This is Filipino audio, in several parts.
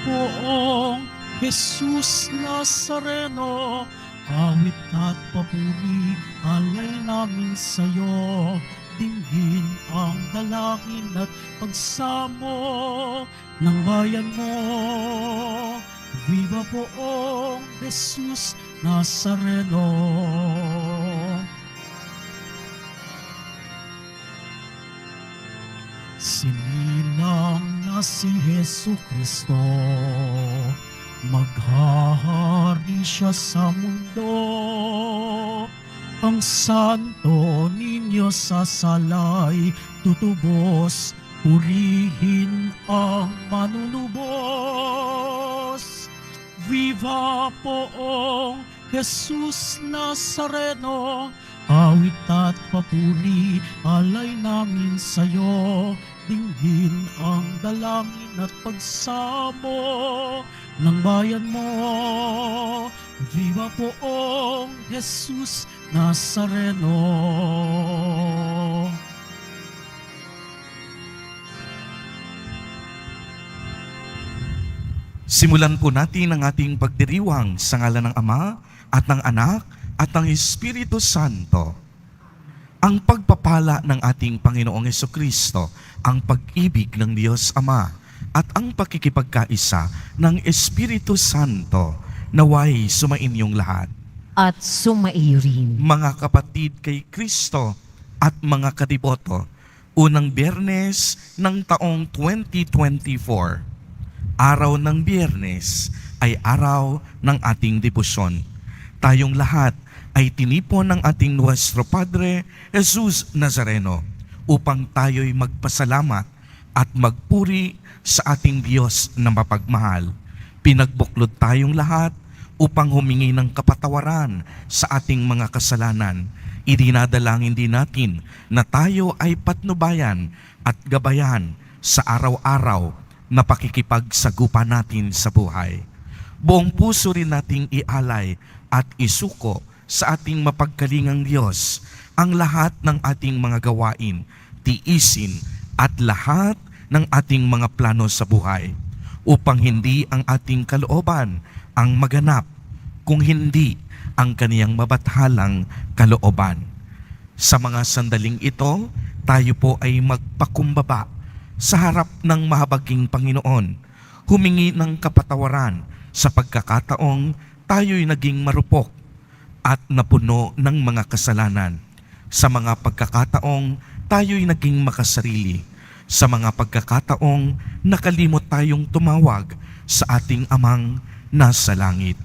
poong Jesus Nazareno, awit at papuri alay namin sa'yo. Dinggin ang dalangin at pagsamo ng bayan mo. Viva poong Jesus Nazareno. Sinilang na si Jesu Kristo, maghahari siya sa mundo. Ang santo ninyo sa salay tutubos, purihin ang manunubos. Viva poong Jesus Nazareno, awit at papuri alay namin sa'yo. Dinggin ang dalangin at pagsamo ng bayan mo. Viva poong Jesus Nazareno. Simulan po natin ang ating pagdiriwang sa ngalan ng Ama at ng Anak at ng Espiritu Santo. Ang pagpapala ng ating Panginoong Hesukristo, ang pag-ibig ng Diyos Ama, at ang pakikipagkaisa ng Espiritu Santo, naway sumainyong lahat. At sumaiyo rin. Mga kapatid kay Kristo at mga kadiboto, unang Biyernes ng taong 2024. Araw ng Biyernes ay araw ng ating debosyon. Tayong lahat ay tinipon ng ating Nuestro Padre Jesus Nazareno upang tayo'y magpasalamat at magpuri sa ating Diyos na mapagmahal. Pinagbuklod tayong lahat upang humingi ng kapatawaran sa ating mga kasalanan. Idinadalangin din natin na tayo ay patnubayan at gabayan sa araw-araw na pakikipagsagupa natin sa buhay. Buong puso rin nating ialay at isuko sa ating mapagkalingang Diyos ang lahat ng ating mga gawain, tiisin at lahat ng ating mga plano sa buhay upang hindi ang ating kalooban ang maganap kung hindi ang kaniyang mabathalang kalooban. Sa mga sandaling ito, tayo po ay magpakumbaba sa harap ng mahabaging Panginoon, humingi ng kapatawaran sa pagkakataong tayo'y naging marupok at napuno ng mga kasalanan, sa mga pagkakataong tayo'y naging makasarili, sa mga pagkakataong nakalimot tayong tumawag sa ating Amang nasa langit.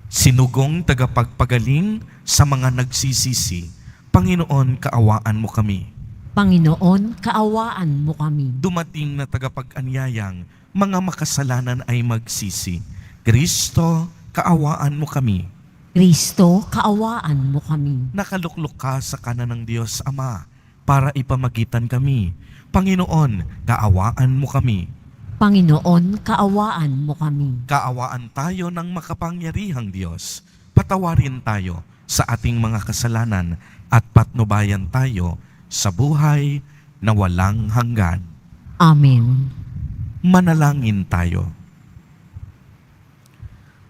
Sinugong tagapagpagaling sa mga nagsisisi, Panginoon, kaawaan mo kami. Panginoon, kaawaan mo kami. Dumating na tagapag-anyayang mga makasalanan ay magsisi. Kristo, kaawaan mo kami. Kristo, kaawaan mo kami. Nakaluklok ka sa kanan ng Diyos Ama para ipamagitan kami. Panginoon, kaawaan mo kami. Panginoon, kaawaan mo kami. Kaawaan tayo ng makapangyarihang Diyos. Patawarin tayo sa ating mga kasalanan at patnubayan tayo sa buhay na walang hanggan. Amen. Manalangin tayo.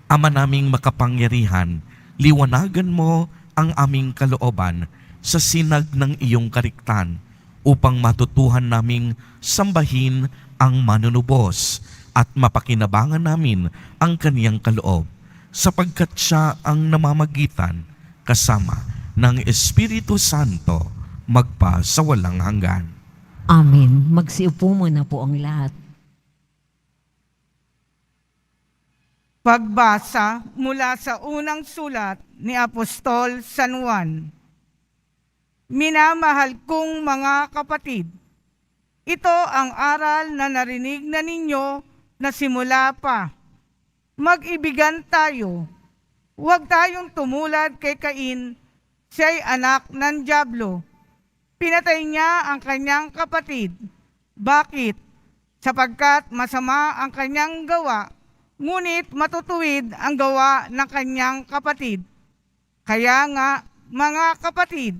Ama naming makapangyarihan, liwanagan mo ang aming kalooban sa sinag ng iyong kariktan upang matutuhan naming sambahin ang manunubos at mapakinabangan namin ang kaniyang kaloob sapagkat siya ang namamagitan kasama ng Espiritu Santo magpa sa walang hanggan. Amen. Magsiupo muna po ang lahat. Pagbasa mula sa unang sulat ni Apostol San Juan. Minamahal kong mga kapatid, ito ang aral na narinig na ninyo na simula pa. Mag-ibigan tayo. Huwag tayong tumulad kay Cain, siya'y anak ng dyablo. Pinatay niya ang kanyang kapatid. Bakit? Sapagkat masama ang kanyang gawa, ngunit matutuwid ang gawa ng kanyang kapatid. Kaya nga, mga kapatid,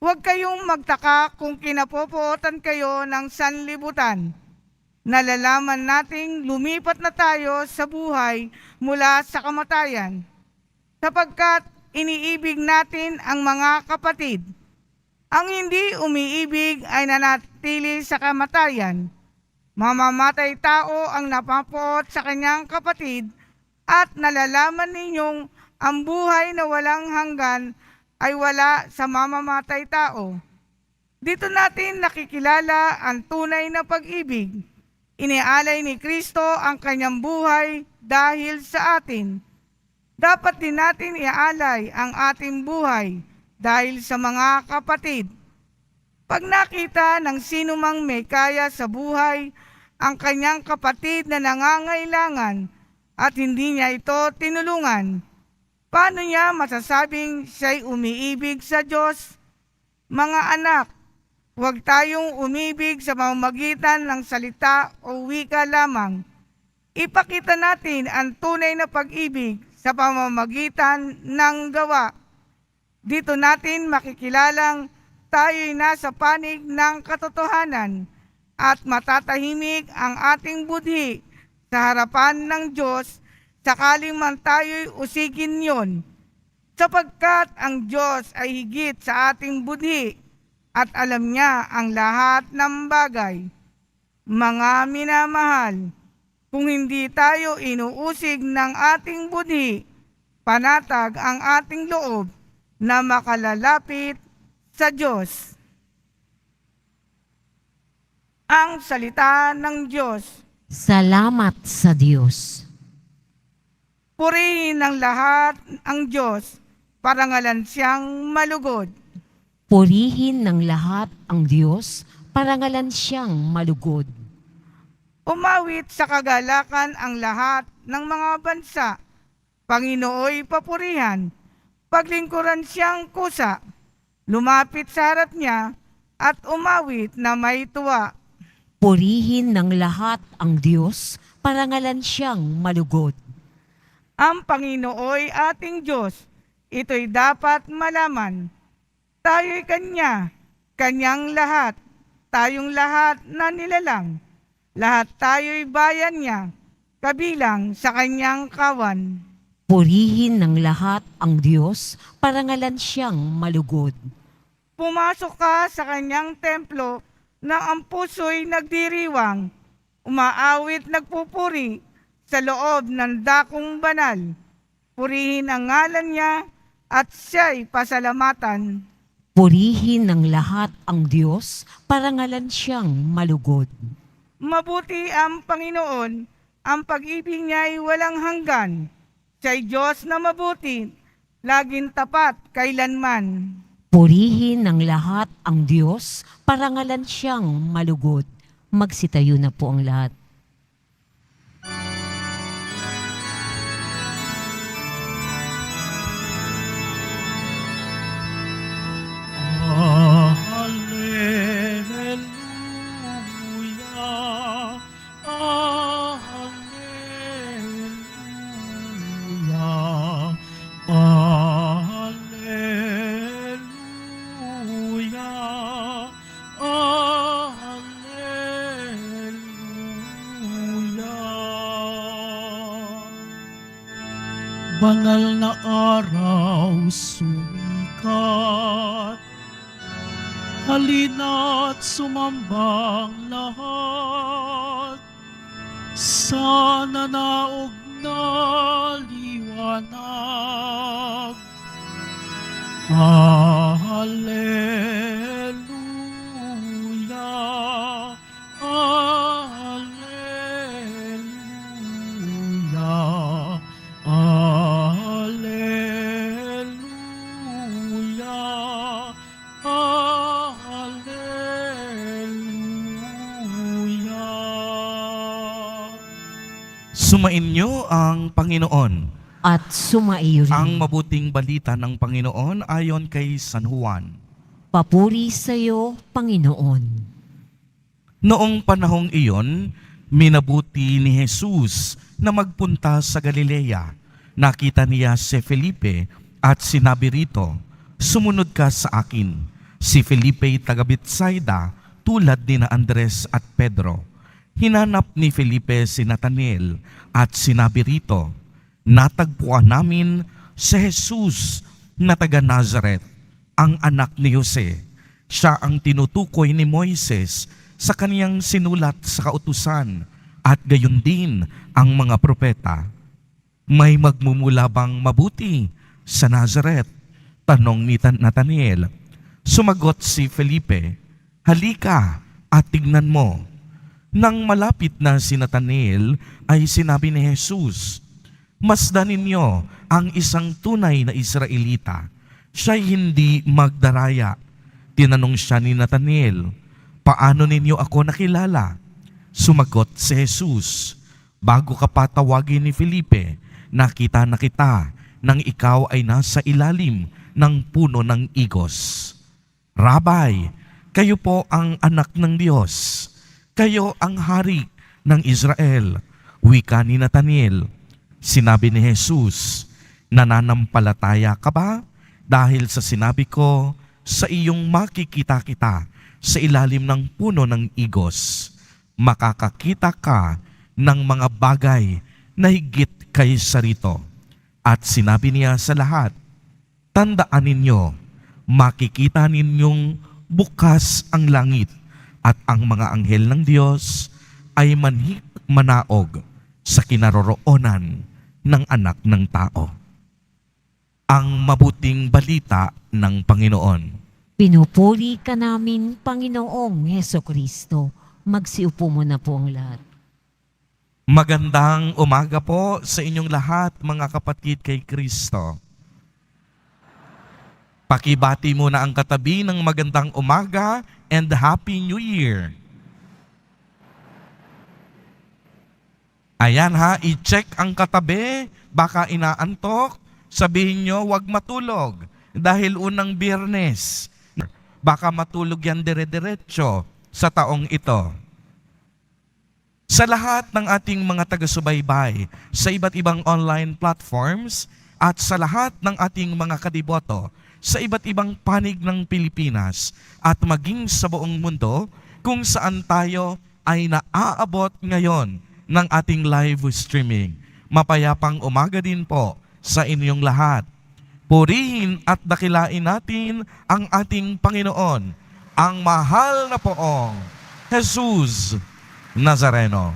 huwag kayong magtaka kung kinapopotan kayo ng sanlibutan. nalalaman nating lumipat na tayo sa buhay mula sa kamatayan, sapagkat iniibig natin ang mga kapatid. Ang hindi umiibig ay nanatili sa kamatayan. Mamamatay tao ang napapuot sa kanyang kapatid, at nalalaman ninyong ang buhay na walang hanggan ay wala sa mamamatay tao. Dito natin nakikilala ang tunay na pag-ibig. Inialay ni Kristo ang kanyang buhay dahil sa atin. Dapat din natin ialay ang ating buhay dahil sa mga kapatid. Pag nakita ng sino mang may kaya sa buhay ang kanyang kapatid na nangangailangan at hindi niya ito tinulungan, paano niya masasabing siya'y umiibig sa Diyos? Mga anak, huwag tayong umibig sa pamamagitan ng salita o wika lamang. Ipakita natin ang tunay na pag-ibig sa pamamagitan ng gawa. Dito natin makikilalang tayo'y nasa panig ng katotohanan at matatahimik ang ating budhi sa harapan ng Diyos sakaling man tayo'y usigin yon, sapagkat ang Diyos ay higit sa ating budhi at alam niya ang lahat ng bagay. Mga minamahal, kung hindi tayo inuusig ng ating budhi, panatag ang ating loob na makalalapit sa Diyos. Ang salita ng Diyos. Salamat sa Diyos. Purihin ng lahat ang Diyos, parangalan siyang malugod. Purihin ng lahat ang Diyos, parangalan siyang malugod. Umawit sa kagalakan ang lahat ng mga bansa. Panginooy papurihan, paglingkuran siyang kusa. Lumapit sa harap niya at umawit na may tuwa. Purihin ng lahat ang Diyos, parangalan siyang malugod. Ang Panginooy ating Diyos, ito'y dapat malaman. Tayo'y Kanya, Kanyang lahat, tayong lahat na nilalang. Lahat tayo'y bayan niya, kabilang sa Kanyang kawan. Purihin ng lahat ang Diyos, parangalan siyang malugod. Pumasok ka sa Kanyang templo na ang puso'y nagdiriwang, umaawit nagpupuri sa loob ng dakong banal. Purihin ang ngalan niya at siya'y pasalamatan. Purihin ng lahat ang Diyos, parangalan siyang malugod. Mabuti ang Panginoon, ang pag-ibig niya'y walang hanggan. Siya'y Diyos na mabuti, laging tapat kailanman. Purihin ng lahat ang Diyos, parangalan siyang malugod. Magsitayo na po ang lahat. Hallelujah, hallelujah, hallelujah, hallelujah. Banal na araw sumikat, halina't sumambang lahat sa nanaog na liwanag. Hallelujah, hallelujah, hallelujah, hallelujah. Sumainyo ang Panginoon. At sumaiyo rin. Ang mabuting balita ng Panginoon ayon kay San Juan. Papuri sa iyo, Panginoon. Noong panahong iyon, minabuti ni Jesus na magpunta sa Galilea. Nakita niya si Felipe at sinabi rito, "Sumunod ka sa akin." Si Felipe taga Betsaida, tulad ni na Andres at Pedro. Hinanap ni Felipe si Nathanael at sinabi rito, natagpuan namin si Jesus na taga Nazaret, ang anak ni Jose. Siya ang tinutukoy ni Moises sa kaniyang sinulat sa kautusan at gayon din ang mga propeta. May magmumula bang mabuti sa Nazaret? Tanong ni Nathanael. Sumagot si Felipe, halika at tignan mo. Nang malapit na si Nathanael ay sinabi ni Jesus, masdan ninyo ang isang tunay na Israelita. Siya'y hindi magdaraya. Tinanong siya ni Nathanael, paano ninyo ako nakilala? Sumagot si Jesus, bago ka pa tawagin ni Felipe, nakita na kita nang ikaw ay nasa ilalim ng puno ng igos. Rabay, kayo po ang anak ng Diyos. Kayo ang hari ng Israel. Wika ni Nathanael. Sinabi ni Jesus, nananampalataya ka ba? Dahil sa sinabi ko, sa iyong makikita kita sa ilalim ng puno ng igos. Makakakita ka ng mga bagay na higit kaysa rito. At sinabi niya sa lahat, tandaan ninyo, makikita ninyong bukas ang langit at ang mga anghel ng Diyos ay manaog sa kinaroroonan ng anak ng tao. Ang mabuting balita ng Panginoon. Pinupuri ka namin, Panginoong Hesukristo. Magsiupo mo na po ang lahat. Magandang umaga po sa inyong lahat, mga kapatid kay Kristo. Pakibati muna ang katabi ng magandang umaga and Happy New Year. Ayan ha, i-check ang katabi, baka inaantok, sabihin nyo wag matulog dahil unang Biyernes. Baka matulog yan dire-diretso sa taong ito. Sa lahat ng ating mga taga-subaybay sa iba't ibang online platforms at sa lahat ng ating mga kadiboto sa iba't ibang panig ng Pilipinas at maging sa buong mundo kung saan tayo ay naaabot ngayon ng ating live streaming. Mapayapang umaga din po sa inyong lahat. Purihin at dakilain natin ang ating Panginoon, ang mahal na poong Jesus Nazareno.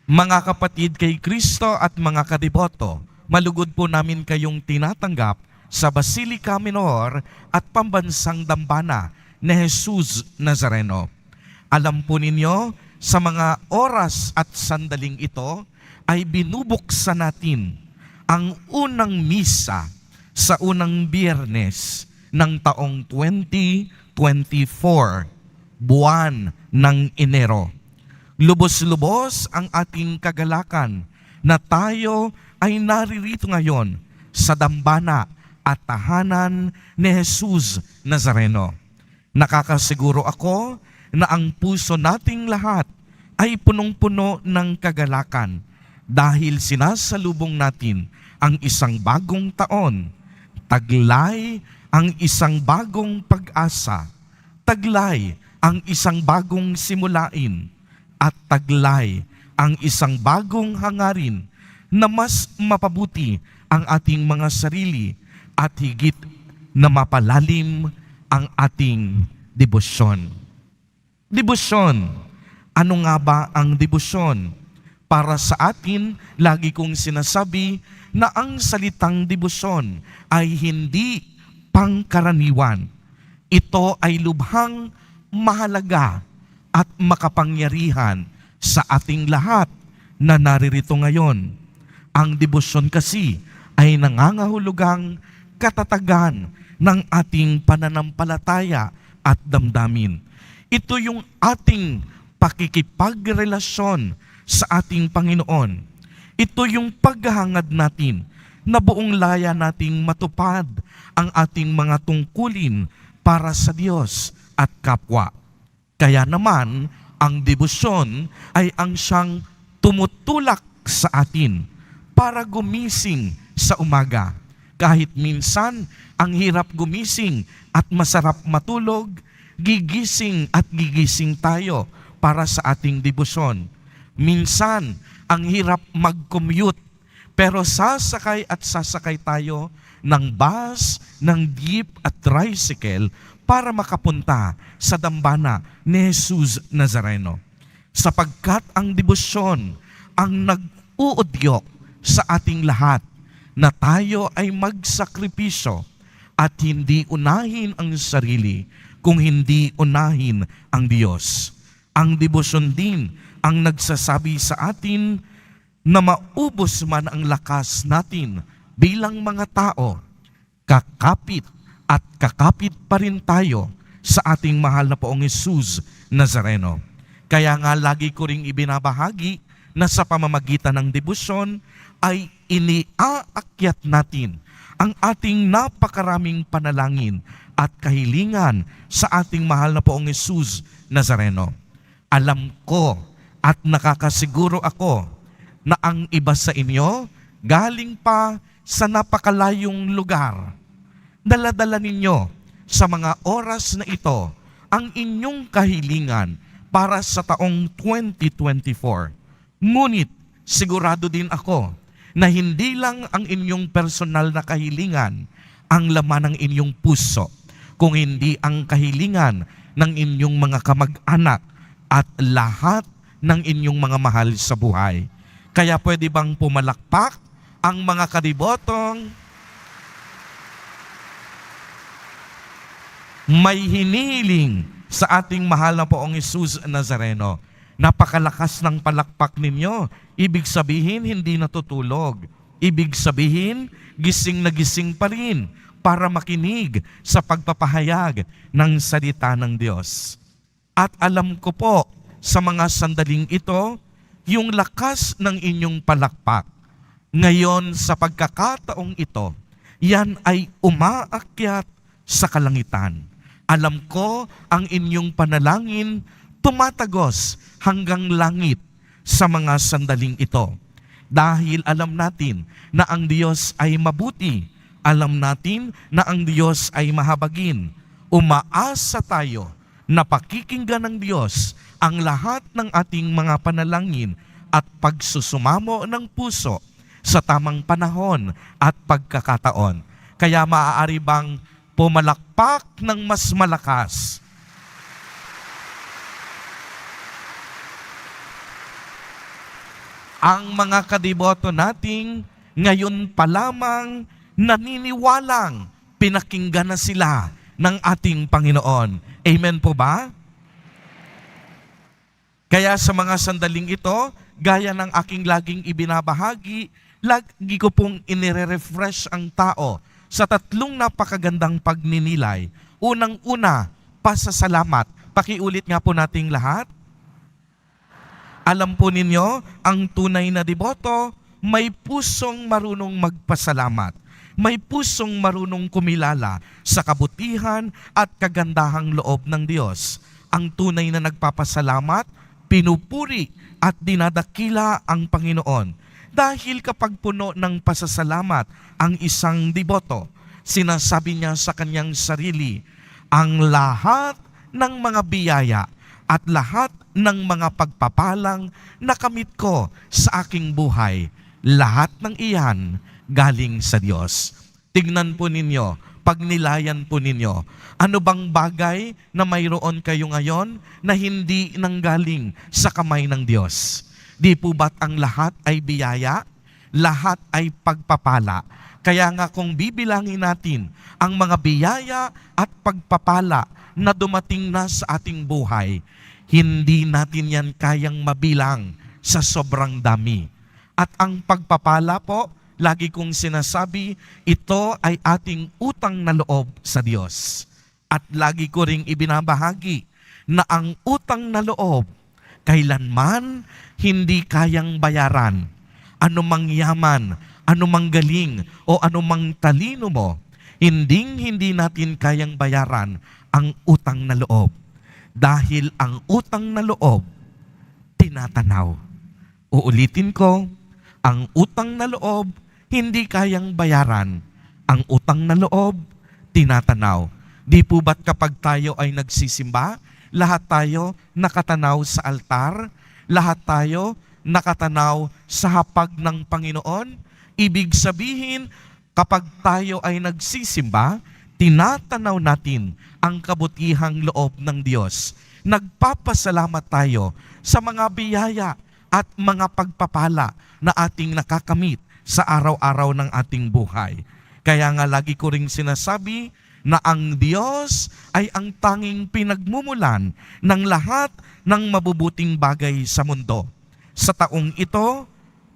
Mga kapatid kay Kristo at mga kadiboto, malugod po namin kayong tinatanggap sa Basilica Minor at Pambansang Dambana ni Jesus Nazareno. Alam po ninyo, sa mga oras at sandaling ito ay binubuksan natin ang unang misa sa unang Biyernes ng taong 2024, buwan ng Enero. Lubos-lubos ang ating kagalakan na tayo ay naririto ngayon sa dambana at tahanan ni Jesus Nazareno. Nakakasiguro ako na ang puso nating lahat ay punong-puno ng kagalakan dahil sinasalubong natin ang isang bagong taon. Taglay ang isang bagong pag-asa. Taglay ang isang bagong simulain. At taglay ang isang bagong hangarin na mas mapabuti ang ating mga sarili at higit na mapalalim ang ating debosyon. Debosyon. Ano nga ba ang debosyon? Para sa atin, lagi kong sinasabi na ang salitang debosyon ay hindi pangkaraniwan. Ito ay lubhang mahalaga at makapangyarihan sa ating lahat na naririto ngayon. Ang debosyon kasi ay nangangahulugang katatagan ng ating pananampalataya at damdamin. Ito yung ating pakikipagrelasyon sa ating Panginoon. Ito yung paghahangad natin na buong laya nating matupad ang ating mga tungkulin para sa Diyos at kapwa. Kaya naman, ang debosyon ay ang siyang tumutulak sa atin para gumising sa umaga. Kahit minsan, ang hirap gumising at masarap matulog, gigising at gigising tayo para sa ating debosyon. Minsan, ang hirap mag-commute, pero sasakay at sasakay tayo ng bus, ng jeep at tricycle para makapunta sa dambana ni Jesus Nazareno. Sapagkat ang debosyon ang nag-uudyok sa ating lahat na tayo ay magsakripisyo at hindi unahin ang sarili kung hindi unahin ang Diyos. Ang debosyon din ang nagsasabi sa atin na maubos man ang lakas natin bilang mga tao, kakapit at kakapit pa rin tayo sa ating mahal na Poong Jesus Nazareno. Kaya nga lagi ko ring ibinabahagi na sa pamamagitan ng debosyon ay iniaakyat natin ang ating napakaraming panalangin at kahilingan sa ating mahal na Poong Jesus Nazareno. Alam ko at nakakasiguro ako na ang iba sa inyo galing pa sa napakalayong lugar. Dala-dala ninyo sa mga oras na ito ang inyong kahilingan para sa taong 2024. Ngunit sigurado din ako na hindi lang ang inyong personal na kahilingan ang laman ng inyong puso, kung hindi ang kahilingan ng inyong mga kamag-anak at lahat ng inyong mga mahal sa buhay. Kaya pwede bang pumalakpak ang mga kadibotong may hinihiling sa ating mahal na Poong Jesus Nazareno? Napakalakas ng palakpak ninyo. Ibig sabihin, hindi natutulog. Ibig sabihin, gising na gising pa rin para makinig sa pagpapahayag ng salita ng Diyos. At alam ko po, sa mga sandaling ito, yung lakas ng inyong palakpak. Ngayon sa pagkakataong ito, yan ay umaakyat sa kalangitan. Alam ko ang inyong panalangin tumatagos hanggang langit sa mga sandaling ito. Dahil alam natin na ang Diyos ay mabuti. Alam natin na ang Diyos ay mahabagin. Umaasa tayo na pakikinggan ng Diyos ang lahat ng ating mga panalangin at pagsusumamo ng puso sa tamang panahon at pagkakataon. Kaya maaari bang pumalakpak ng mas malakas? Ang mga kadiboto nating ngayon pa lamang naniniwalang pinakinggan na sila ng ating Panginoon. Amen po ba? Kaya sa mga sandaling ito, gaya ng aking laging ibinabahagi, lagi ko pong inire-refresh ang tao sa tatlong napakagandang pagninilay. Unang-una, pasasalamat. Pakiulit nga po nating lahat. Alam po ninyo, ang tunay na deboto, may pusong marunong magpasalamat. May pusong marunong kumilala sa kabutihan at kagandahang loob ng Diyos. Ang tunay na nagpapasalamat, pinupuri at dinadakila ang Panginoon. Dahil kapag puno ng pasasalamat ang isang deboto, sinasabi niya sa kanyang sarili, ang lahat ng mga biyaya at lahat ng mga pagpapalang nakamit ko sa aking buhay, lahat ng iyan galing sa Diyos. Tignan po ninyo, pagnilayan po ninyo, ano bang bagay na mayroon kayo ngayon na hindi nanggaling sa kamay ng Diyos? Di po ba't ang lahat ay biyaya? Lahat ay pagpapala. Kaya nga kung bibilangin natin ang mga biyaya at pagpapala na dumating na sa ating buhay, hindi natin yan kayang mabilang sa sobrang dami. At ang pagpapala po, lagi kong sinasabi, ito ay ating utang na loob sa Diyos. At lagi ko ring ibinabahagi na ang utang na loob, kailanman hindi kayang bayaran. Anumang yaman, anumang galing, o anumang talino mo, hindi natin kayang bayaran ang utang na loob. Dahil ang utang na loob, tinatanaw. Uulitin ko, ang utang na loob, hindi kayang bayaran. Ang utang na loob, tinatanaw. Di po ba't kapag tayo ay nagsisimba, lahat tayo nakatanaw sa altar, lahat tayo nakatanaw sa hapag ng Panginoon? Ibig sabihin, kapag tayo ay nagsisimba, tinatanaw natin ang kabutihang loob ng Diyos. Nagpapasalamat tayo sa mga biyaya at mga pagpapala na ating nakakamit sa araw-araw ng ating buhay. Kaya nga lagi ko ring sinasabi na ang Diyos ay ang tanging pinagmumulan ng lahat ng mabubuting bagay sa mundo. Sa taong ito,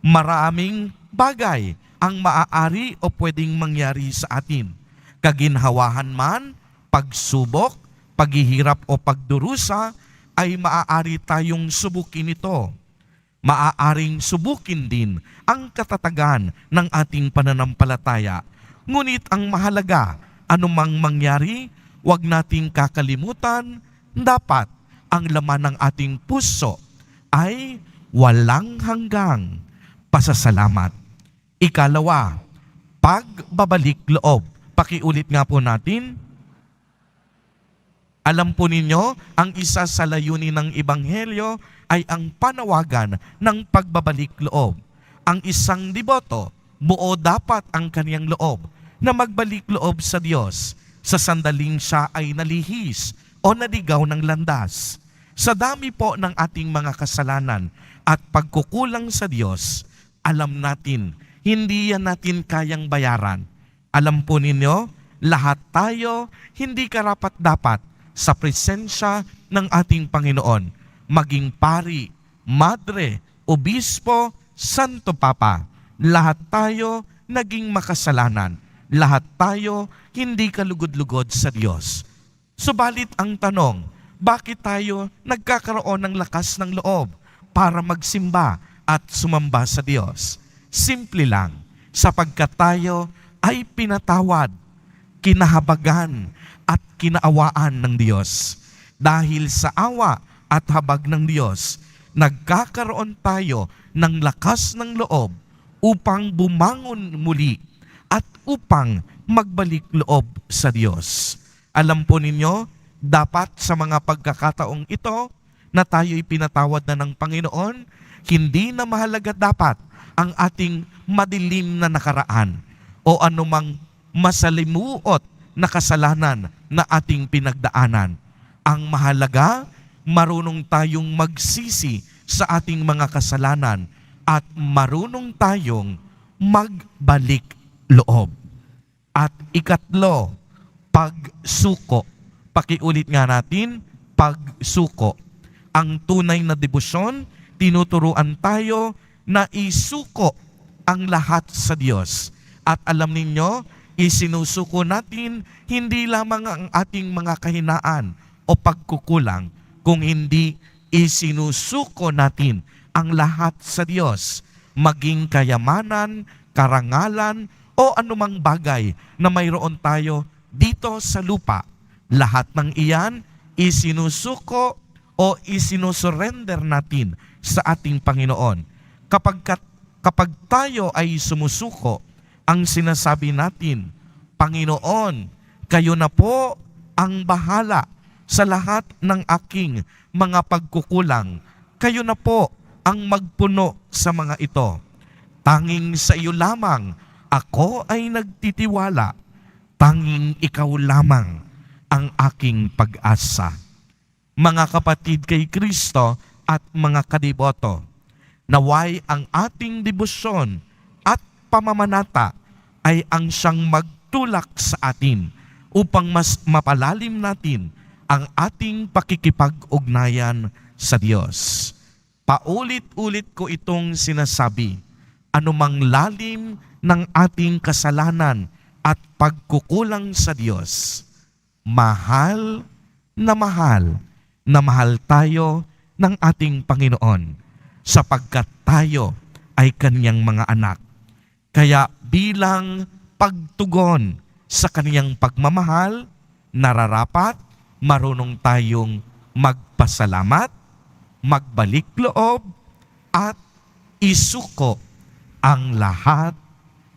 maraming bagay ang maaari o pwedeng mangyari sa atin. Kaginhawahan man, pagsubok, paghihirap o pagdurusa, ay maaari tayong subukin ito. Maaaring subukin din ang katatagan ng ating pananampalataya. Ngunit ang mahalaga, anumang mangyari, huwag nating kakalimutan, dapat ang laman ng ating puso ay walang hanggang pasasalamat. Ikalawa, pagbabalik loob. Pakiulit nga po natin. Alam po ninyo, ang isa sa layunin ng Ebanghelyo ay ang panawagan ng pagbabalik loob. Ang isang deboto, buo dapat ang kaniyang loob na magbalik loob sa Diyos sa sandaling siya ay nalihis o naligaw ng landas. Sa dami po ng ating mga kasalanan at pagkukulang sa Diyos, alam natin, hindi yan natin kayang bayaran. Alam po ninyo, lahat tayo hindi karapat-dapat sa presensya ng ating Panginoon. Maging pari, madre, obispo, santo papa, lahat tayo naging makasalanan. Lahat tayo hindi kalugod-lugod sa Diyos. Subalit ang tanong, bakit tayo nagkakaroon ng lakas ng loob para magsimba at sumamba sa Diyos? Simple lang, sapagkat tayo ay pinatawad, kinahabagan at kinaawaan ng Diyos. Dahil sa awa at habag ng Diyos, nagkakaroon tayo ng lakas ng loob upang bumangon muli at upang magbalik loob sa Diyos. Alam po ninyo, dapat sa mga pagkakataong ito na tayo'y pinatawad na ng Panginoon, hindi na mahalaga dapat ang ating madilim na nakaraan o anumang masalimuot na kasalanan na ating pinagdaanan. Ang mahalaga, marunong tayong magsisi sa ating mga kasalanan at marunong tayong magbalik loob. At ikatlo, pagsuko. Pakiulit nga natin, pagsuko. Ang tunay na debosyon, tinuturuan tayo na isuko ang lahat sa Diyos. At alam ninyo, isinusuko natin hindi lamang ang ating mga kahinaan o pagkukulang, kung hindi isinusuko natin ang lahat sa Diyos, maging kayamanan, karangalan, o anumang bagay na mayroon tayo dito sa lupa. Lahat ng iyan, isinusuko o isinusurrender natin sa ating Panginoon. Kapag tayo ay sumusuko, ang sinasabi natin, Panginoon, kayo na po ang bahala sa lahat ng aking mga pagkukulang. Kayo na po ang magpuno sa mga ito. Tanging sa iyo lamang ako ay nagtitiwala. Tanging ikaw lamang ang aking pag-asa. Mga kapatid kay Kristo at mga kadiboto, naway ang ating debosyon at pamamanata ay ang siyang magtulak sa atin upang mas mapalalim natin ang ating pakikipag-ugnayan sa Diyos. Paulit-ulit ko itong sinasabi, anumang lalim ng ating kasalanan at pagkukulang sa Diyos, mahal na mahal tayo ng ating Panginoon sapagkat tayo ay Kaniyang mga anak. Kaya bilang pagtugon sa Kaniyang pagmamahal, nararapat, marunong tayong magpasalamat, magbalik loob, at isuko ang lahat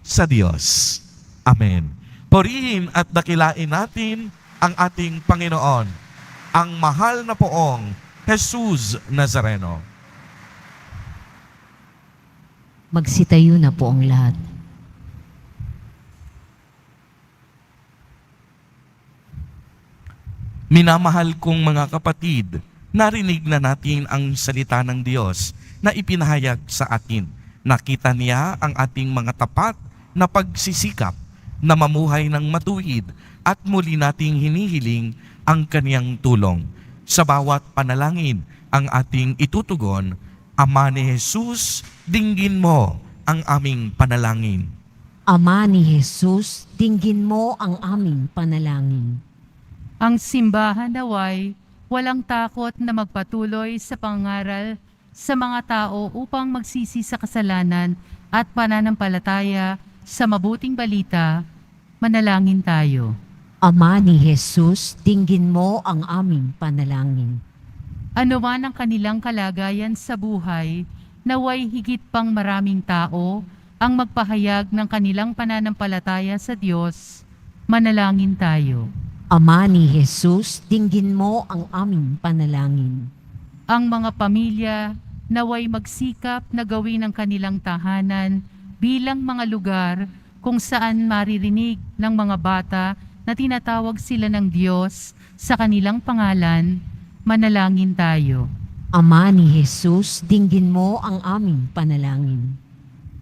sa Diyos. Amen. Purihin at dakilain natin ang ating Panginoon, ang mahal na poong Jesus Nazareno. Magsitayo na po ang lahat. Minamahal kong mga kapatid, narinig na natin ang salita ng Diyos na ipinahayag sa atin. Nakita niya ang ating mga tapat na pagsisikap na mamuhay ng matuwid at muli nating hinihiling ang kaniyang tulong. Sa bawat panalangin ang ating itutugon, Ama ni Jesus, dinggin mo ang aming panalangin. Ama ni Jesus, dinggin mo ang aming panalangin. Ang simbahan naway walang takot na magpatuloy sa pangaral sa mga tao upang magsisi sa kasalanan at pananampalataya sa mabuting balita. Manalangin tayo. Ama ni Jesus, dinggin mo ang aming panalangin. Ano man ang kanilang kalagayan sa buhay, naway higit pang maraming tao ang magpahayag ng kanilang pananampalataya sa Diyos. Manalangin tayo. Ama ni Jesus, dinggin mo ang aming panalangin. Ang mga pamilya naway magsikap na gawin ang kanilang tahanan bilang mga lugar kung saan maririnig ng mga bata na tinatawag sila ng Diyos sa kanilang pangalan. Manalangin tayo. Ama ni Jesus, dinggin mo ang aming panalangin.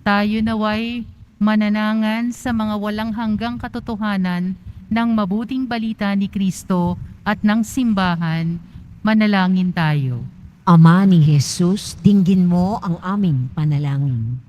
Tayo naway mananangan sa mga walang hanggang katotohanan ng mabuting balita ni Kristo at ng simbahan. Manalangin tayo. Ama ni Jesus, dinggin mo ang aming panalangin.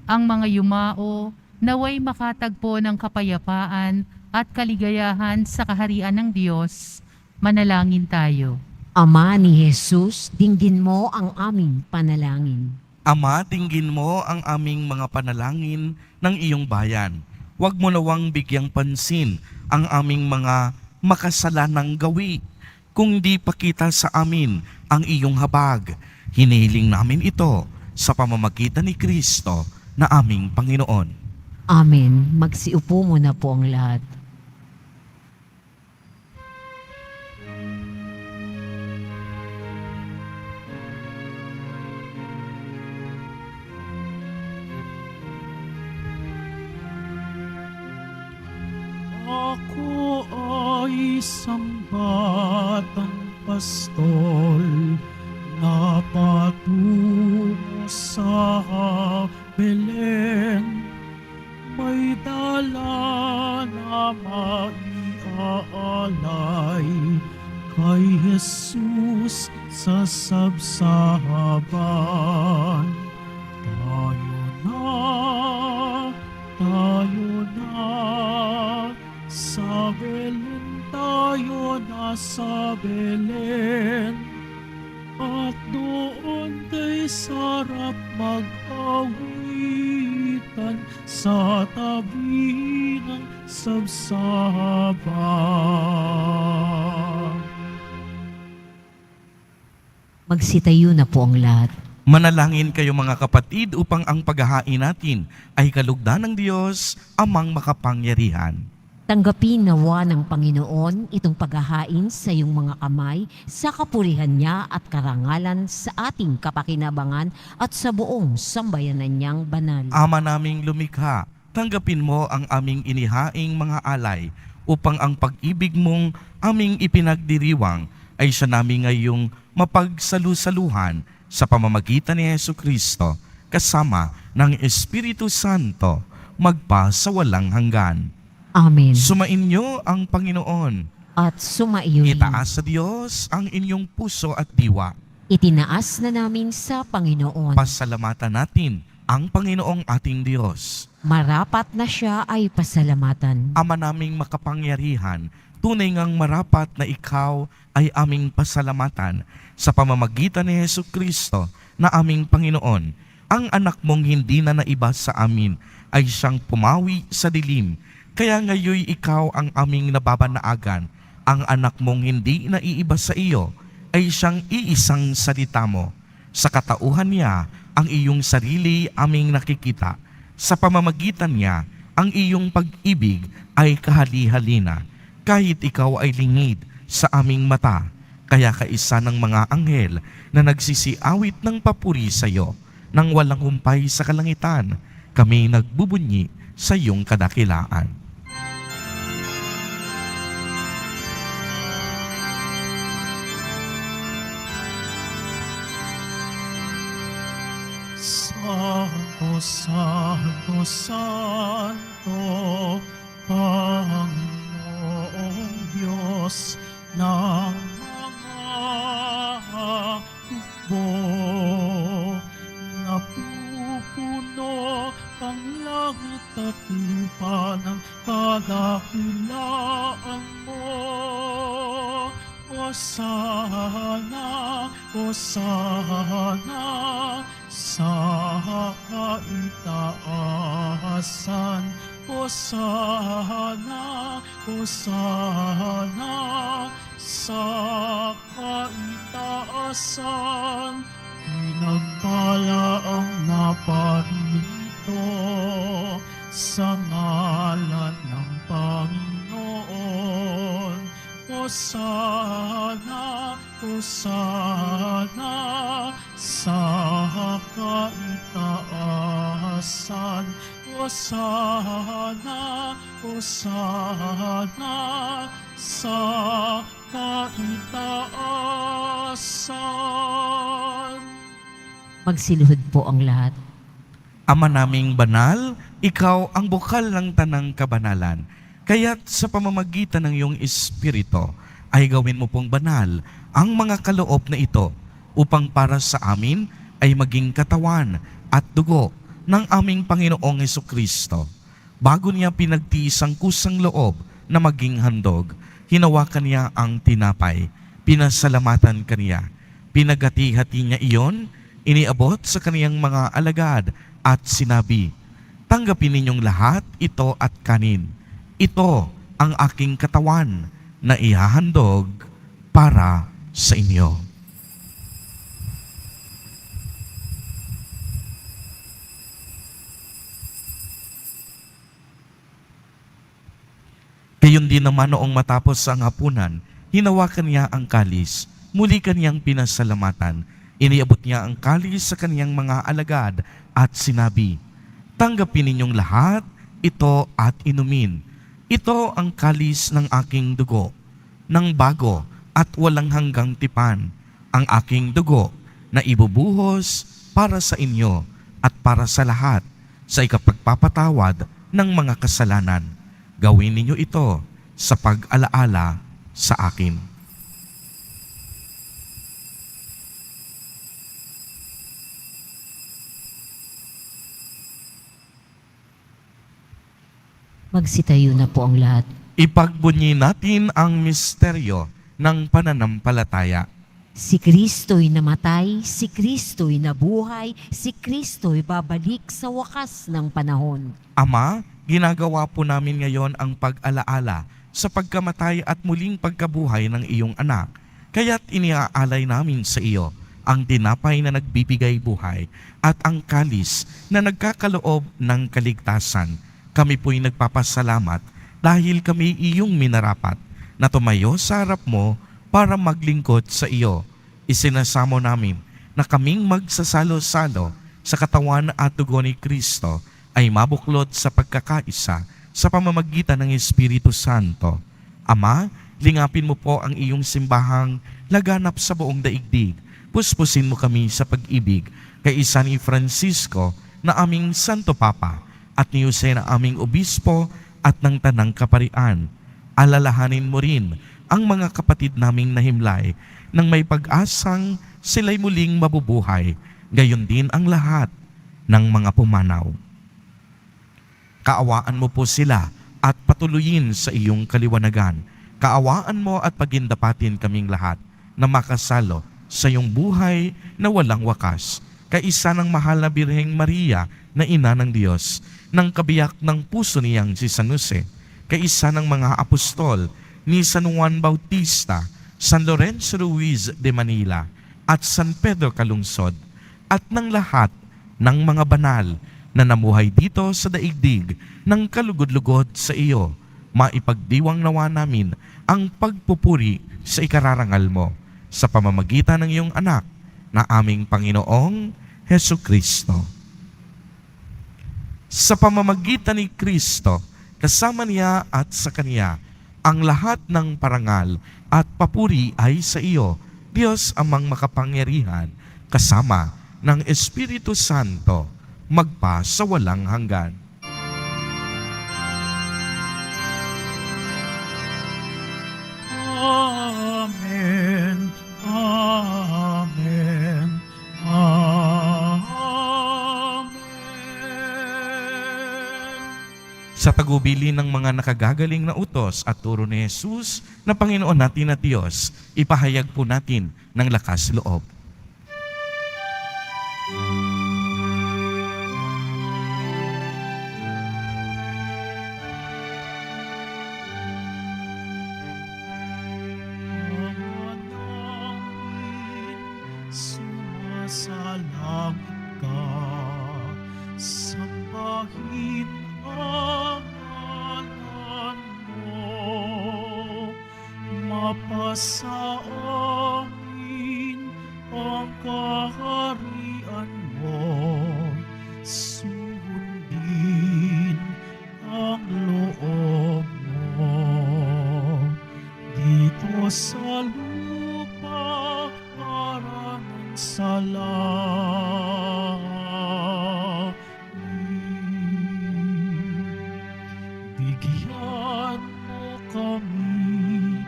Ang mga yumao naway makatagpo ng kapayapaan at kaligayahan sa kaharian ng Diyos. Manalangin tayo. Ama ni Jesus, dinggin mo ang aming panalangin. Ama, dinggin mo ang aming mga panalangin ng iyong bayan. Huwag mo nawang bigyang pansin ang aming mga makasalanang gawi. Kung di pakita sa amin ang iyong habag, hinihiling namin ito sa pamamagitan ni Kristo na aming Panginoon. Amen. Magsiupo muna po ang lahat. Ako ay isang batang pastol na patungo sa Belen. May dala na maiaalay kay Jesus sa sabsaban. Tayo na, sa Belen tayo na sa Belen. At doon kay sarap mag-awitan sa tabi ng sabsaban. Magsitayo na po ang lahat. Manalangin kayo mga kapatid upang ang paghahain natin ay kalugdan ng Diyos, amang makapangyarihan. Tanggapin nawa ng Panginoon itong paghahain sa iyong mga kamay sa kapurihan niya at karangalan sa ating kapakinabangan at sa buong sambayanan niyang banal. Ama naming lumikha, tanggapin mo ang aming inihaing mga alay upang ang pag-ibig mong aming ipinagdiriwang ay siya namin ngayong mapagsalusaluhan sa pamamagitan ni Jesucristo kasama ng Espiritu Santo magpa sa walang hanggan. Amen. Sumainyo ang Panginoon. At sumaiyo rin. Itaas sa Diyos ang inyong puso at diwa. Itinaas na namin sa Panginoon. Pasalamatan natin ang Panginoong ating Diyos. Marapat na siya ay pasalamatan. Ama naming makapangyarihan, tunay ngang marapat na ikaw ay aming pasalamatan sa pamamagitan ni Jesucristo na aming Panginoon. Ang anak mong hindi na naiba sa amin ay siyang pumawi sa dilim. Kaya ngayoy ikaw ang aming nababanaagan. Ang anak mong hindi naiiba sa iyo ay siyang iisang salita mo. Sa katauhan niya, ang iyong sarili aming nakikita. Sa pamamagitan niya, ang iyong pag-ibig ay kahali-halina. kahit ikaw ay lingid sa aming mata, kaya kaisa ng mga anghel na nagsisiawit ng papuri sa iyo, nang walang humpay sa kalangitan, kami nagbubunyi sa iyong kadakilaan. Santo, Santo, Santo, Panginoong Diyos ng mga hukbo. Napupuno ang langit at lupa ng kadakilaan mo. Hosana, Hosana, sa kaitaasan. Hosana, Hosana, sa kaitaasan. Pinagpala ang naparito sa ngalan ng Panginoon. Hosana, Hosana, sa kaitaasan. Hosana, Hosana, sa kaitaasan. Magsiluhod po ang lahat. Ama naming banal, ikaw ang bukal ng tanang kabanalan. Kaya't sa pamamagitan ng iyong Espiritu, ay gawin mo pong banal ang mga kaloob na ito upang para sa amin ay maging katawan at dugo ng aming Panginoong Hesukristo. Bago niya pinagtiis ang kusang loob na maging handog, hinawakan niya ang tinapay, pinasalamatan kaniya, pinagati-hati niya iyon, iniabot sa kaniyang mga alagad at sinabi, "Tanggapin ninyong lahat ito at kanin. Ito ang aking katawan na ihahandog para sa inyo." Gayon din naman noong matapos ang hapunan, hinawakan niya ang kalis, muli kaniyang pinasalamatan, iniabot niya ang kalis sa kaniyang mga alagad at sinabi, "Tanggapin ninyong lahat ito at inumin. Ito ang kalis ng aking dugo, ng bago at walang hanggang tipan, ang aking dugo na ibubuhos para sa inyo at para sa lahat sa ikapagpapatawad ng mga kasalanan. Gawin ninyo ito sa pag-alaala sa akin." Magsitayo na po ang lahat. Ipagbunyi natin ang misteryo ng pananampalataya. Si Kristo'y namatay, si Kristo'y nabuhay, si Kristo'y babalik sa wakas ng panahon. Ama, ginagawa po namin ngayon ang pag-alaala sa pagkamatay at muling pagkabuhay ng iyong anak. Kaya't iniaalay namin sa iyo ang tinapay na nagbibigay buhay at ang kalis na nagkakaloob ng kaligtasan. Kami po'y nagpapasalamat dahil kami iyong minarapat na tumayo sa harap mo para maglingkod sa iyo. Isinasamo namin na kaming magsasalo-salo sa katawan at dugo ni Kristo ay mabuklod sa pagkakaisa sa pamamagitan ng Espiritu Santo. Ama, lingapin mo po ang iyong simbahang laganap sa buong daigdig. Puspusin mo kami sa pag-ibig kay isa ni Francisco na aming Santo Papa at ni Jose na aming Obispo at ng Tanang Kaparian. Alalahanin mo rin ang mga kapatid naming nahimlay nang may pag-asang sila'y muling mabubuhay, gayon din ang lahat ng mga pumanaw. Kaawaan mo po sila at patuloyin sa iyong kaliwanagan. Kaawaan mo at pagindapatin kaming lahat na makasalo sa iyong buhay na walang wakas. Kaisa ng mahal na Birheng Maria na Ina ng Diyos, ng kabiyak ng puso niyang si San Jose, kaisa ng mga apostol ni San Juan Bautista, San Lorenzo Ruiz de Manila, at San Pedro Calungsod, at ng lahat ng mga banal na namuhay dito sa daigdig ng kalugod-lugod sa iyo. maipagdiwang nawa namin ang pagpupuri sa ikararangal mo sa pamamagitan ng iyong anak na aming Panginoong Hesukristo. Sa pamamagitan ni Kristo, kasama niya at sa Kanya, ang lahat ng parangal at papuri ay sa iyo, Diyos amang makapangyarihan, kasama ng Espiritu Santo, magpa sa walang hanggan. Amen. Amen. Amen. Sa tagubili ng mga nakagagaling na utos at turo ni Jesus na Panginoon natin at Diyos, ipahayag po natin ng lakas loob. Sumasalangit ka, sambahin ang ngalan mo, mapasa amin ang kaharian mo, sundin ang loob mo, dito sa lupa para ng bigyan mo kami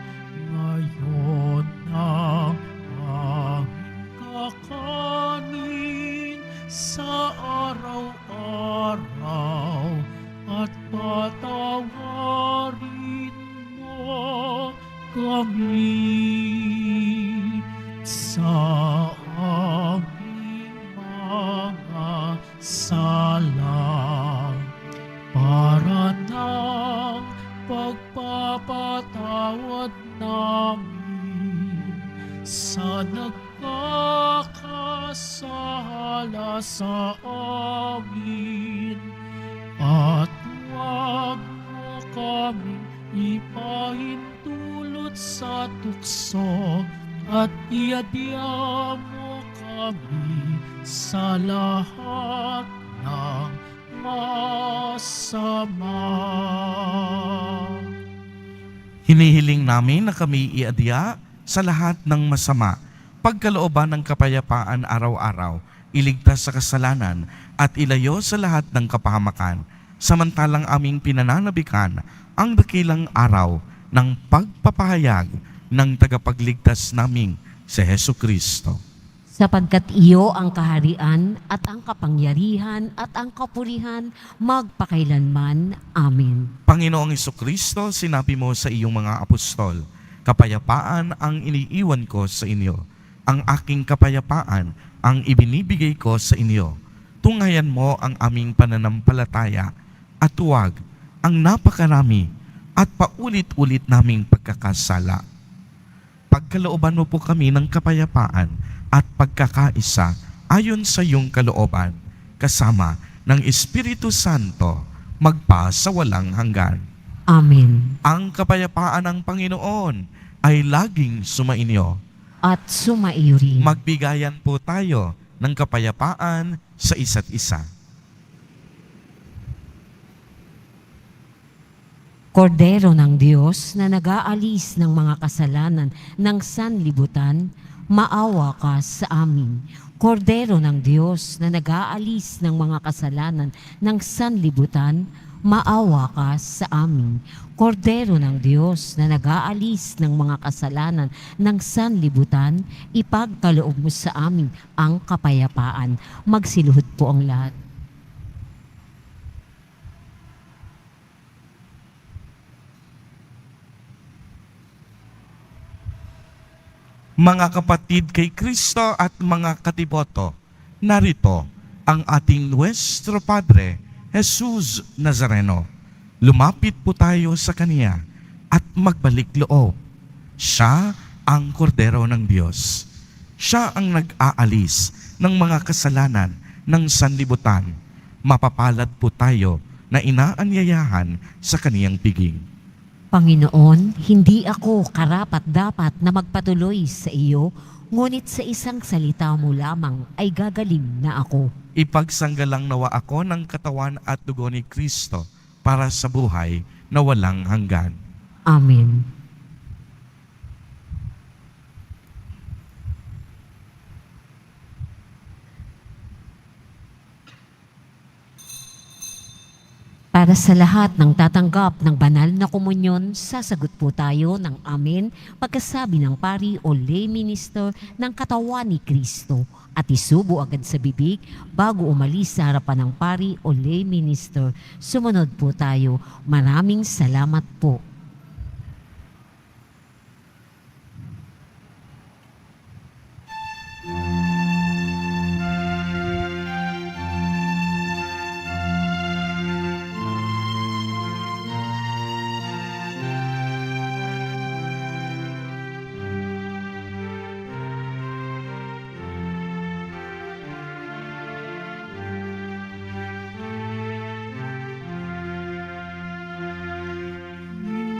ngayon ng aming kakanin sa araw-araw at patawarin mo kami sa aming mga sala para ng pagpapatawad namin sa nagkakasala sa amin at huwag mo kaming ipahintulot sa tukso at iadya mo kami sa lahat ng masama. Hinihiling namin na kami iadya sa lahat ng masama, pagkalooban ng kapayapaan araw-araw, iligtas sa kasalanan at ilayo sa lahat ng kapahamakan, samantalang aming pinananabikan ang dakilang araw ng pagpapahayag ng tagapagligtas naming si Hesukristo. Sapagkat iyo ang kaharian at ang kapangyarihan at ang kapurihan magpakailanman. Amen. Panginoong Hesukristo, sinabi mo sa iyong mga apostol, kapayapaan ang iniiwan ko sa inyo. Ang aking kapayapaan ang ibinibigay ko sa inyo. Tunghayan mo ang aming pananampalataya at huwag ang napakarami at paulit-ulit naming pagkakasala. Pagkalooban mo po kami ng kapayapaan at pagkakaisa ayon sa iyong kalooban, kasama ng Espiritu Santo, magpa sa walang hanggan. Amen. Ang kapayapaan ng Panginoon ay laging sumainyo. At sumaiyo rin. Magbigayan po tayo ng kapayapaan sa isa't isa. Kordero ng Diyos na nag-aalis ng mga kasalanan ng sanlibutan, maawa ka sa amin. Kordero ng Diyos na nag-aalis ng mga kasalanan ng sanlibutan, maawa ka sa amin. Kordero ng Diyos na nag-aalis ng mga kasalanan ng sanlibutan, ipagkaloob mo sa amin ang kapayapaan. Magsiluhod po ang lahat. Mga kapatid kay Kristo at mga katiboto, narito ang ating Nuestro Padre, Jesus Nazareno. Lumapit po tayo sa Kanya at magbalik loob. Siya ang kordero ng Diyos. Siya ang nag-aalis ng mga kasalanan ng sanlibutan. Mapapalad po tayo na inaanyayahan sa Kaniyang piging. Panginoon, hindi ako karapat-dapat na magpatuloy sa iyo, ngunit sa isang salita mo lamang ay gagaling na ako. Ipagsanggalang nawa ako ng katawan at dugo ni Kristo para sa buhay na walang hanggan. Amen. Para sa lahat ng tatanggap ng banal na komunyon, sasagot po tayo ng amen pagkasabi ng pari o lay minister ng katawan ni Kristo at isubo agad sa bibig bago umalis sa harapan ng pari o lay minister. Sumunod po tayo. Maraming salamat po.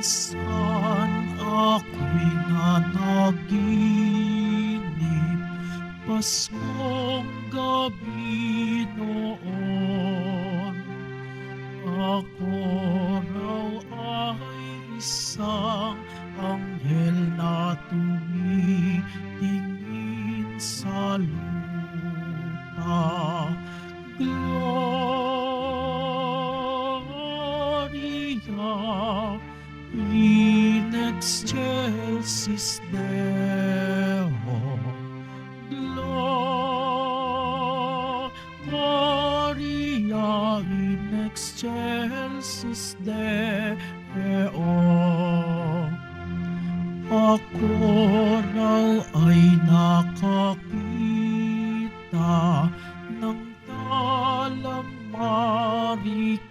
Minsan ako'y nanaginip, Paskong gabi noon. Ako raw ay isang anghel na tumitingin sa lupa. Gloria in excelsis Deo. Gloria in excelsis Deo. Ako raw ay nakakita ng talang marikit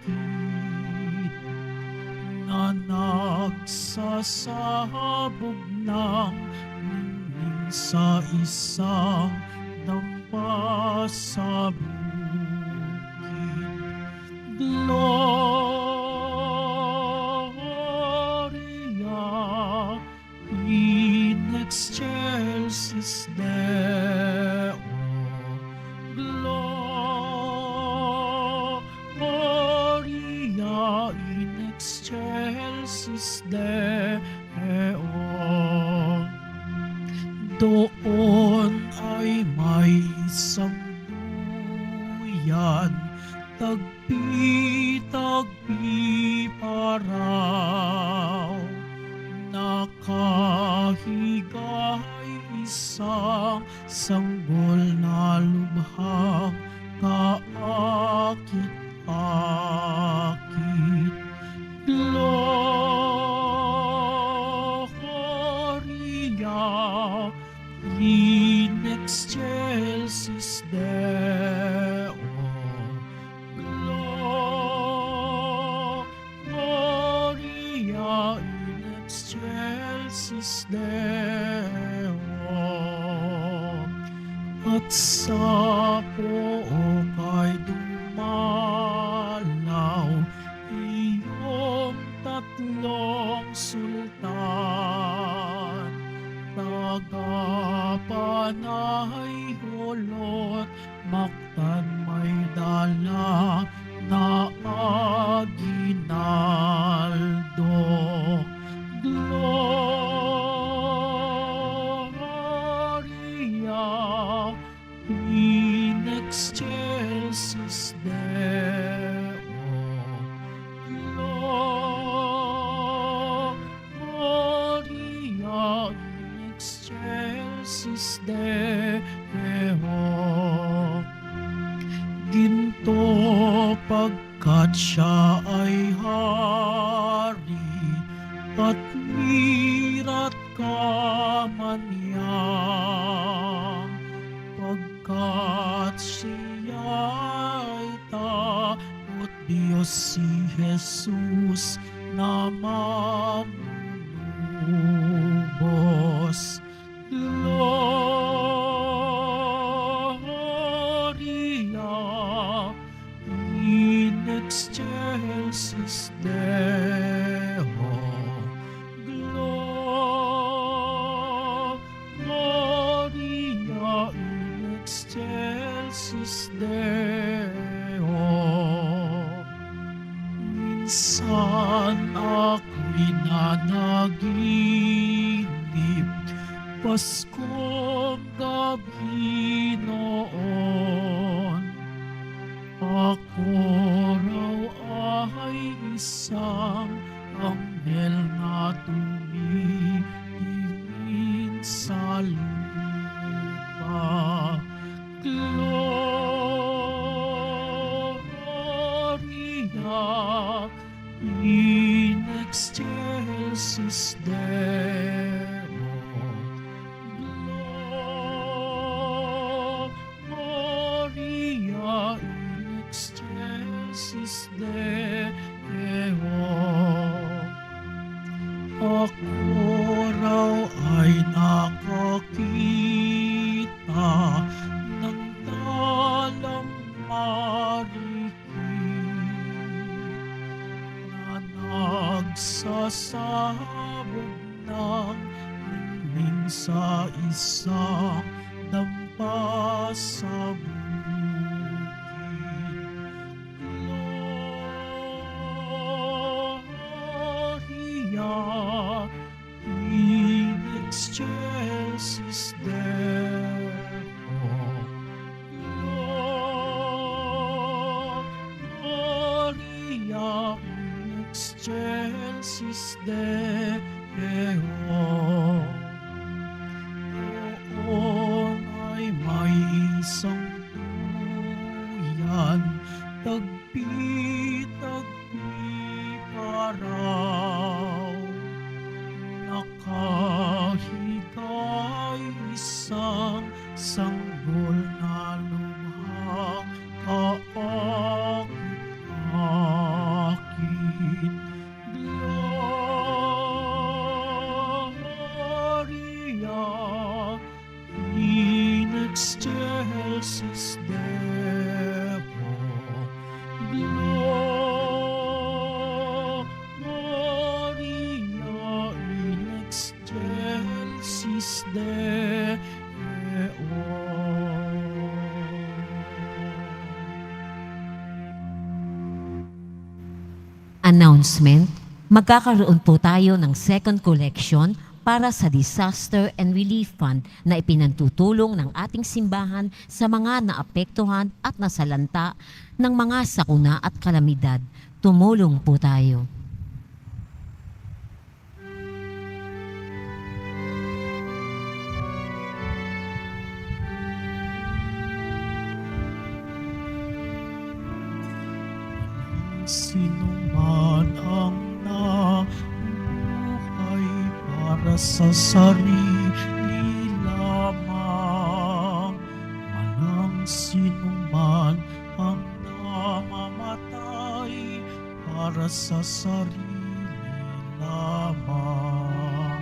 na nagsasabog ng ningning sa isang dampa sa bukid. Gloria in excelsis Deo. Gloria in excelsis Deo. Doon ay may isang duyan, tagpi-tagpi paraw. Nakahigay isang sanggol na lubhang kaakit-akit. Gloria in excelsis Deo. Gloria in excelsis Deo. At sa pook ay dumalaw iyong tatlong sultan, tagapanay holot, maktan may dala na aginaldo. Gloria in excelsis Deo. Gloria in excelsis Deo. Ginto pagkat siya ay hari at mirat kamanyang, pagkat siya ay taot Diyos si Jesus na mamulubos. Gloria in excelsis Deo. minsan ako'y nanaginip, Paskong gabi noon. Ako raw ay isang anghel na tumitingin sa lupa. Gloria in excelsis Deo. Gloria in excelsis Deo. Ako raw ay nakakita ng dalang marikit na nagsasabog ng himling sa isang dampa sa bukid. Gloria in excelsis Deo. Gloria in excelsis Deo. Oo ay may isang tuyan, tagpi-tagpi paraw, nakahigay isang sanggol na lumhang kaakit-akit. Gloria in excelsis Deo. Gloria in excelsis Deo. Announcement, magkakaroon po tayo ng second collection para sa Disaster and Relief Fund na ipinagtutulong ng ating simbahan sa mga naapektuhan at nasalanta ng mga sakuna at kalamidad. Tumulong po tayo. Sino man ang nabuhay para sa sarili lamang, walang sino man ang namamatay para sa sarili lamang.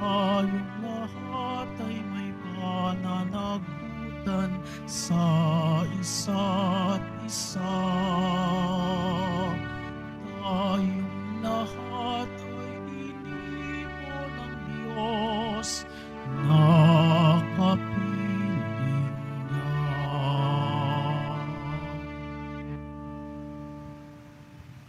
Tayong lahat ay may pananagutan sa isa't isa. Tayong lahat ay inimo ng Diyos na kapiling niya.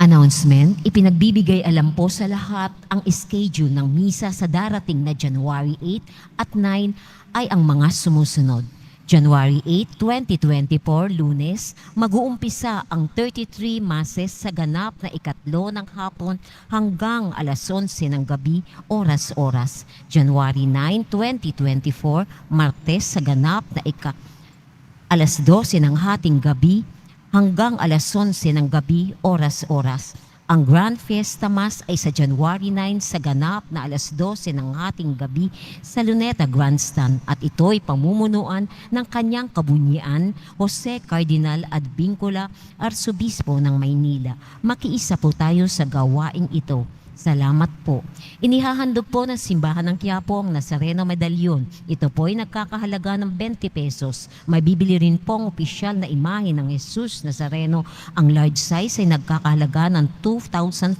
Announcement, ipinagbibigay alam po sa lahat ang schedule ng misa sa darating na January 8 at 9 ay ang mga sumusunod. January 8, 2024, Lunes, mag-uumpisa ang 33 Masses sa ganap na ikatlo ng hapon hanggang alas 11 ng gabi, oras-oras. January 9, 2024, Martes sa ganap na alas 12 ng hating gabi hanggang alas 11 ng gabi, oras-oras. Ang Grand Fiesta Mass ay sa January 9 sa ganap na alas 12 ng hating gabi sa Luneta Grandstand at ito'y pamumunuan ng kanyang kabunyian, Jose Cardinal Advincula, Arsobispo ng Maynila. Makiisa po tayo sa gawaing ito. Salamat po. Inihahandog po ng Simbahan ng Quiapo ang Nazareno Medallion. Ito po ay nagkakahalaga ng 20 pesos. May bibili rin po ang opisyal na imahe ng Jesus Nazareno. Ang large size ay nagkakahalaga ng 2,500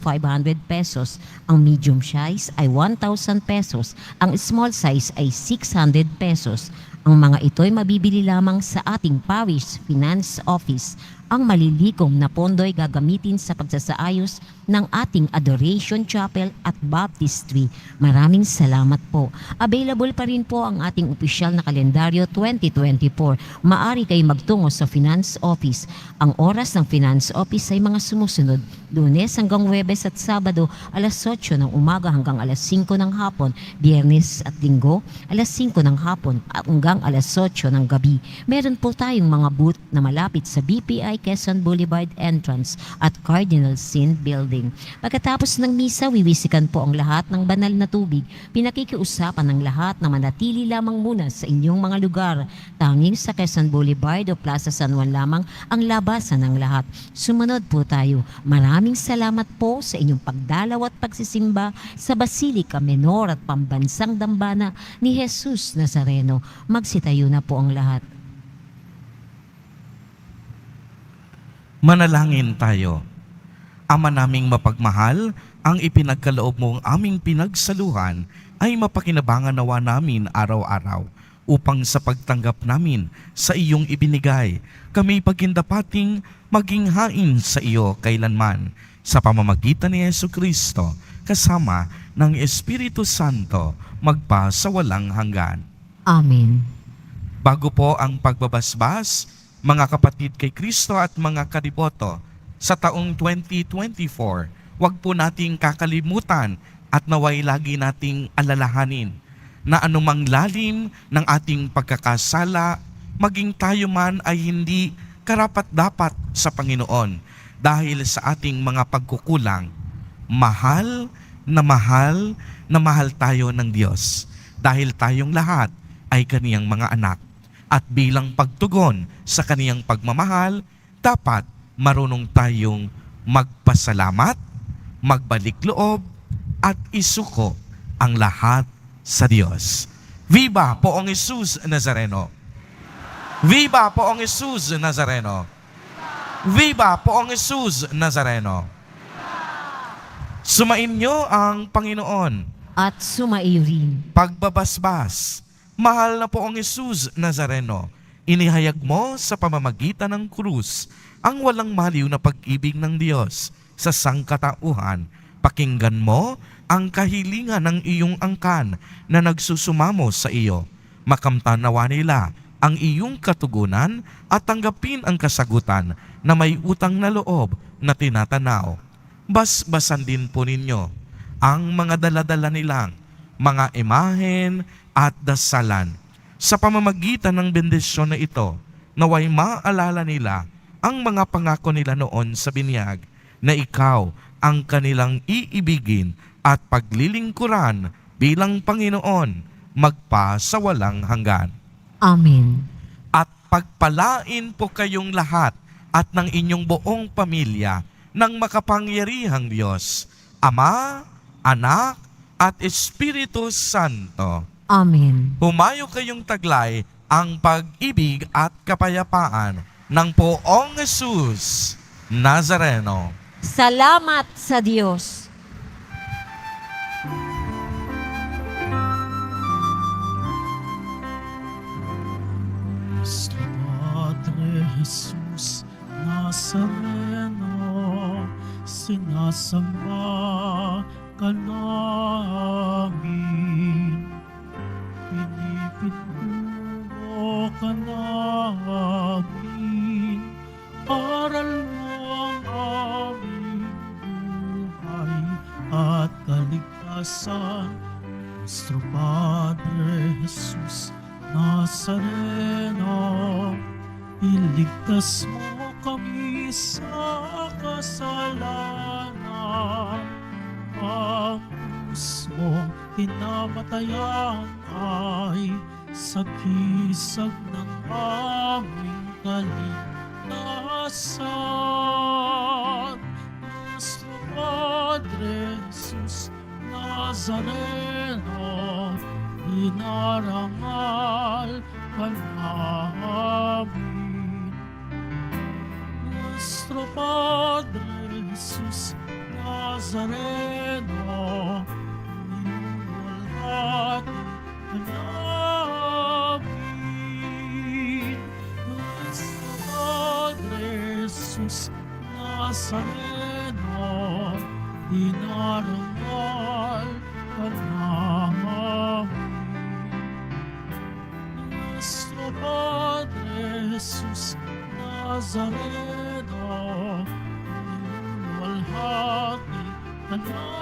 pesos. Ang medium size ay 1,000 pesos. Ang small size ay 600 pesos. Ang mga ito ay mabibili lamang sa ating Parish Finance Office. Ang malilikom na pondo'y gagamitin sa pagsasaayos ng ating Adoration Chapel at Baptistry. Maraming salamat po. Available pa rin po ang ating opisyal na kalendaryo 2024. Maari kayo magtungo sa Finance Office. Ang oras ng Finance Office ay mga sumusunod: Lunes hanggang Huwebes at Sabado, alas 8 ng umaga hanggang alas 5 ng hapon. Biyernes at Linggo, alas 5 ng hapon hanggang alas 8 ng gabi. Meron po tayong mga booth na malapit sa BPI Quezon Boulevard entrance at Cardinal Sin Building. Pagkatapos ng misa, wiwisikan po ang lahat ng banal na tubig. Pinakikiusapan ng lahat na manatili lamang muna sa inyong mga lugar. Tanging sa Quezon Boulevard o Plaza San Juan lamang ang labasan ng lahat. Sumunod po tayo. Maraming salamat po sa inyong pagdalaw at pagsisimba sa Basilica Menor at Pambansang Dambana ni Jesus Nazareno. Magsitayo na po ang lahat. Manalangin tayo. Ama naming mapagmahal, ang ipinagkaloob mong aming pinagsaluhan ay mapakinabangan nawa namin araw-araw upang sa pagtanggap namin sa iyong ibinigay, kami pagindapating maging hain sa iyo kailanman sa pamamagitan ni Jesucristo kasama ng Espiritu Santo magpa sa walang hanggan. Amen. Bago po ang pagbabasbas, mga kapatid kay Kristo at mga kadiboto, sa taong 2024, huwag po nating kakalimutan at naway lagi nating alalahanin na anumang lalim ng ating pagkakasala, maging tayo man ay hindi karapat-dapat sa Panginoon dahil sa ating mga pagkukulang. Mahal na mahal na mahal tayo ng Diyos dahil tayong lahat ay kaniyang mga anak. At bilang pagtugon sa kaniyang pagmamahal, dapat marunong tayong magpasalamat, magbalik loob, at isuko ang lahat sa Diyos. Viva Poong Jesus Nazareno! Viva Poong Jesus Nazareno! Viva Poong Jesus Nazareno! Sumainyo ang Panginoon. At sumaiyo rin. Pagbabasbas, mahal na Poong Jesus Nazareno, inihayag mo sa pamamagitan ng krus ang walang maliw na pag-ibig ng Diyos sa sangkatauhan. Pakinggan mo ang kahilingan ng iyong angkan na nagsusumamo sa iyo. Makamtan nawa nila ang iyong katugunan at tanggapin ang kasagutan na may utang na loob na tinatanaw. Basbasan din po ninyo ang mga daladala nilang mga imahen at dasalan. Sa pamamagitan ng bendisyon na ito, naway maalala nila ang mga pangako nila noon sa binyag na ikaw ang kanilang iibigin at paglilingkuran bilang Panginoon magpa sa walang hanggan. Amen. At pagpalain po kayong lahat at ng inyong buong pamilya ng makapangyarihang Diyos, Ama, Anak, at Espiritu Santo. Amen. Humayo kayong taglay ang pag-ibig at kapayapaan ng Poong Jesus Nazareno. Salamat sa Diyos. Nuestro Padre Jesus Nazareno, sinasamba ka namin. Pinipintulo ka namin, aral mo ang aming buhay at kaligtasan. Nuestro Padre Jesus Nazareno, iligtas mo kami sa kasalanan. Ang krus mong kinamatayan ay sagisag ng aming kaligtasan. Nuestro Padre Jesus Nazareno, inarangal ka namin. Nuestro Padre Jesus Nazareno, inuwalhati ka namin. Nuestro Padre Jesus Nazareno, dinarangal ka namin. Nuestro Padre Jesus Nazareno, niluwalhati ka namin.